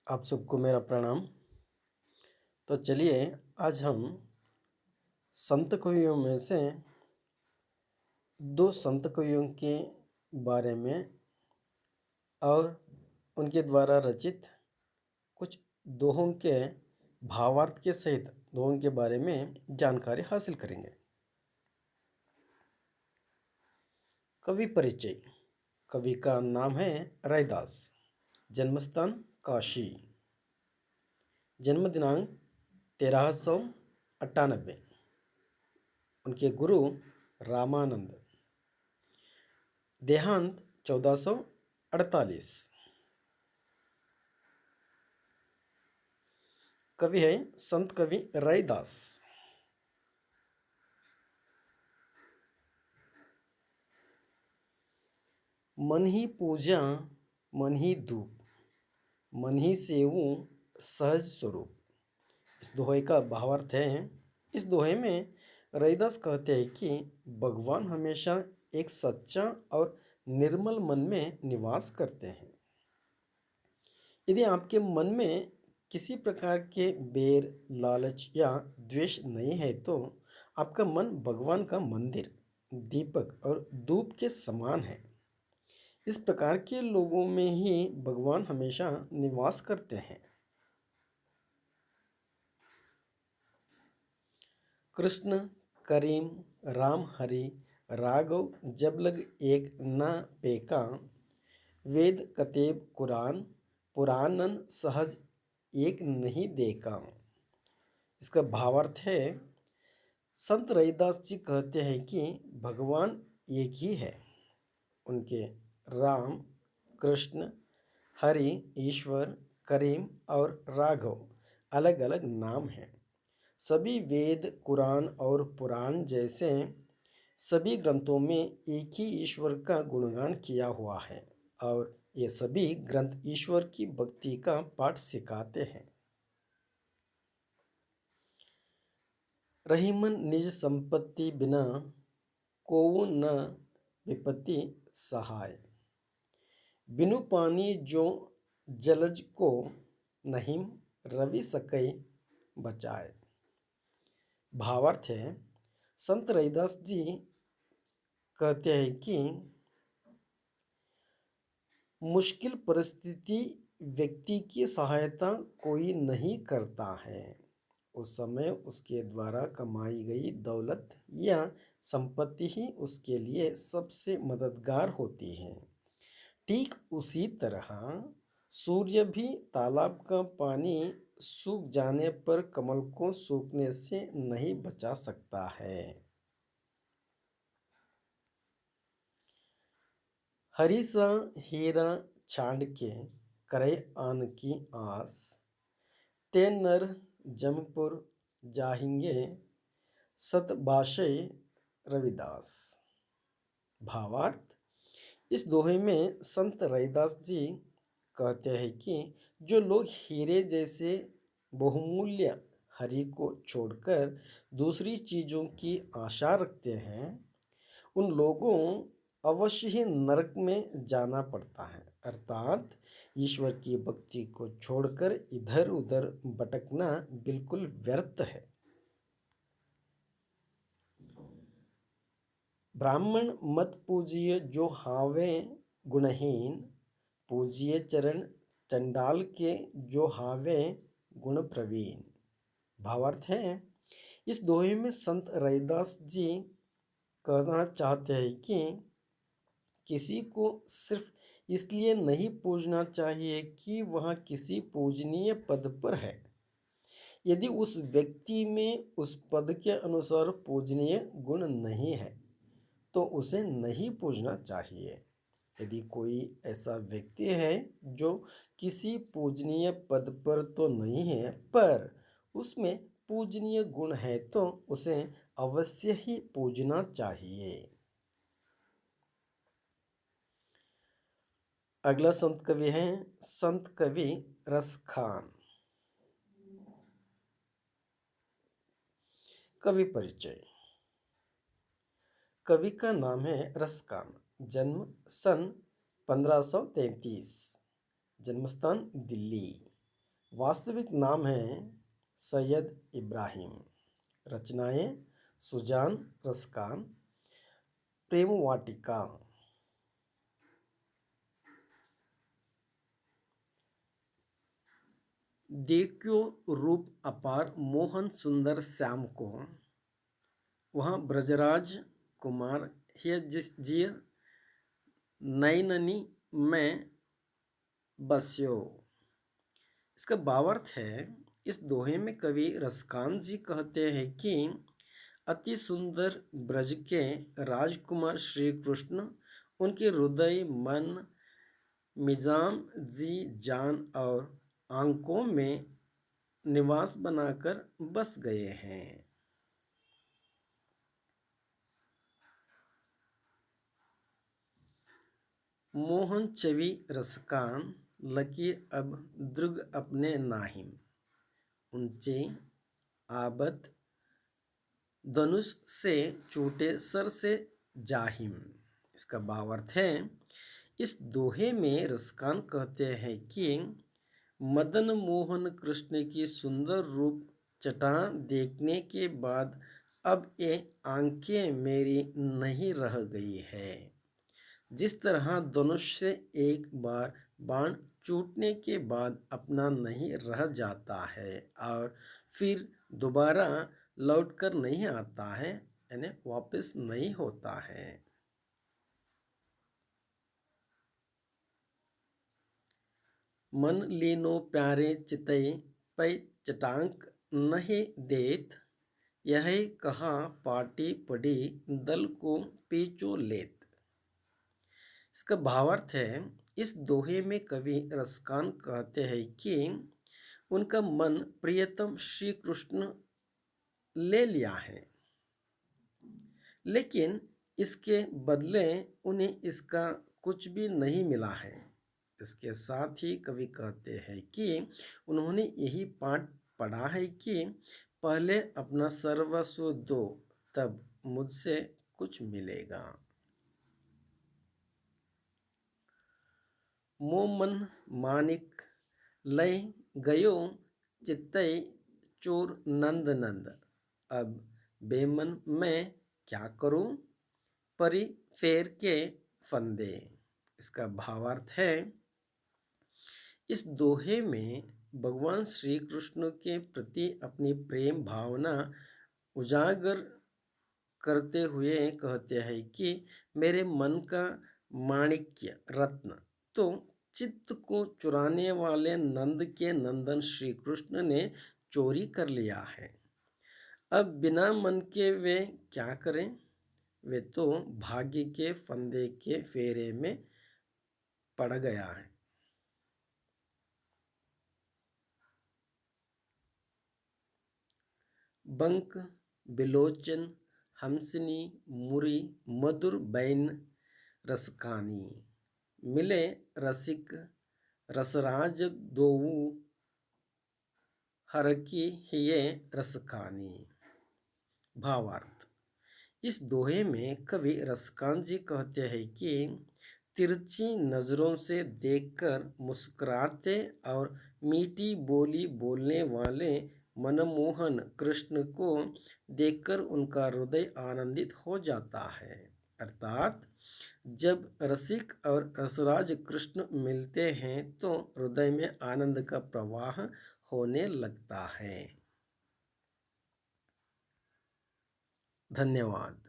आप सबको मेरा प्रणाम। तो चलिए आज हम संत कवियों में से दो संत कवियों के बारे में और उनके द्वारा रचित कुछ दोहों के भावार्थ के सहित दोहों के बारे में जानकारी हासिल करेंगे। कवि परिचय। कवि का नाम है रैदास। जन्मस्थान काशी। जन्म दिनांक 1398। उनके गुरु रामानंद। देहांत 1448। कवि है संत कवि रैदास। मन ही पूजा मन ही धूप, मन ही सेवूं सहज स्वरूप। इस दोहे का भावार्थ है। इस दोहे में रैदास कहते हैं कि भगवान हमेशा एक सच्चा और निर्मल मन में निवास करते हैं। यदि आपके मन में किसी प्रकार के बैर, लालच या द्वेष नहीं है तो आपका मन भगवान का मंदिर, दीपक और धूप के समान है। इस प्रकार के लोगों में ही भगवान हमेशा निवास करते हैं। कृष्ण, करीम, राम, हरि, राघव जब लग एक न पेका, वेद कतेब कुरान, पुराणन सहज एक नहीं देखा। इसका भावार्थ है, संत रैदास जी कहते हैं कि भगवान एक ही है। उनके राम, कृष्ण, हरि, ईश्वर, करीम और राघव अलग अलग नाम हैं। सभी वेद, कुरान और पुराण जैसे सभी ग्रंथों में एक ही ईश्वर का गुणगान किया हुआ है और ये सभी ग्रंथ ईश्वर की भक्ति का पाठ सिखाते हैं। रहीमन निज संपत्ति बिना कोउ न विपत्ति सहाय, बिनु पानी जो जलज को नहीं रवि सकै बचाए। भावार्थ है, संत रैदास जी कहते हैं कि मुश्किल परिस्थिति व्यक्ति की सहायता कोई नहीं करता है। उस समय उसके द्वारा कमाई गई दौलत या संपत्ति ही उसके लिए सबसे मददगार होती है। ठीक उसी तरह सूर्य भी तालाब का पानी सूख जाने पर कमल को सूखने से नहीं बचा सकता है। हरिसा हीरा छांड के करे आन की आस, ते नर जमपुर जाहिंगे सतबाशय रविदास। भावार्थ, इस दोहे में संत रैदास जी कहते हैं कि जो लोग हीरे जैसे बहुमूल्य हरि को छोड़कर दूसरी चीज़ों की आशा रखते हैं, उन लोगों अवश्य ही नरक में जाना पड़ता है। अर्थात ईश्वर की भक्ति को छोड़कर इधर उधर भटकना बिल्कुल व्यर्थ है। ब्राह्मण मत पूजिए जो हावे गुणहीन, पूजिए चरण चंडाल के जो हावे गुण प्रवीण। भावार्थ है, इस दोहे में संत रैदास जी कहना चाहते हैं कि किसी को सिर्फ इसलिए नहीं पूजना चाहिए कि वह किसी पूजनीय पद पर है। यदि उस व्यक्ति में उस पद के अनुसार पूजनीय गुण नहीं है तो उसे नहीं पूजना चाहिए। यदि कोई ऐसा व्यक्ति है जो किसी पूजनीय पद पर तो नहीं है पर उसमें पूजनीय गुण है तो उसे अवश्य ही पूजना चाहिए। अगला संत कवि हैं संत कवि रस खान। कवि परिचय। कवि का नाम है रस खान। जन्म सन 1533। जन्मस्थान दिल्ली। वास्तविक नाम है सैयद इब्राहिम। रचनाएं सुजान रस्कान। प्रेम वाटिका। देखो रूप अपार मोहन सुंदर श्याम को, वहाँ ब्रजराज कुमार है जिय नैननी में बस्यो। इसका भावार्थ है, इस दोहे में कवि रसकांत जी कहते हैं कि अति सुंदर ब्रज के राजकुमार श्री कृष्ण उनके हृदय, मन, मिजान, जी जान और आंखों में निवास बनाकर बस गए हैं। मोहन चवि रसकान लकीर अब दृग अपने नाहिम, ऊंचे आबद धनुष से छोटे सर से जाहिम। इसका भावार्थ है, इस दोहे में रसकान कहते हैं कि मदन मोहन कृष्ण की सुंदर रूप चटान देखने के बाद अब ये आंखें मेरी नहीं रह गई है। जिस तरह धनुष से एक बार बाण छूटने के बाद अपना नहीं रह जाता है और फिर दोबारा लौटकर नहीं आता है, यानी वापस नहीं होता है। मन लीनो प्यारे चितई पै चटांक नहीं देत, यह कहा पाटी पड़ी दल को पीछो लेत। इसका भावार्थ है, इस दोहे में कवि रसकान कहते हैं कि उनका मन प्रियतम श्री कृष्ण ले लिया है, लेकिन इसके बदले उन्हें इसका कुछ भी नहीं मिला है। इसके साथ ही कवि कहते हैं कि उन्होंने यही पाठ पढ़ा है कि पहले अपना सर्वस्व दो, तब मुझसे कुछ मिलेगा। मोमन मानिक लय गयो चित्तय चोर नंद नंद, अब बेमन मैं क्या करूं परी फेर के फंदे। इसका भावार्थ है, इस दोहे में भगवान श्री कृष्ण के प्रति अपनी प्रेम भावना उजागर करते हुए कहते हैं कि मेरे मन का माणिक्य रत्न तो चित्त को चुराने वाले नंद के नंदन श्री कृष्ण ने चोरी कर लिया है। अब बिना मन के वे क्या करें, वे तो भाग्य के फंदे के फेरे में पड़ गया है। बंक बिलोचन हंसनी मुरी मधुर बैन रसकानी, मिले रसिक रसराज दोऊ हरकी हिये रसकानी। भावार्थ, इस दोहे में कवि रसकांत जी कहते हैं कि तिरछी नजरों से देखकर मुस्कुराते और मीठी बोली बोलने वाले मनमोहन कृष्ण को देखकर उनका हृदय आनंदित हो जाता है। अर्थात जब रसिक और रसराज कृष्ण मिलते हैं तो हृदय में आनंद का प्रवाह होने लगता है। धन्यवाद।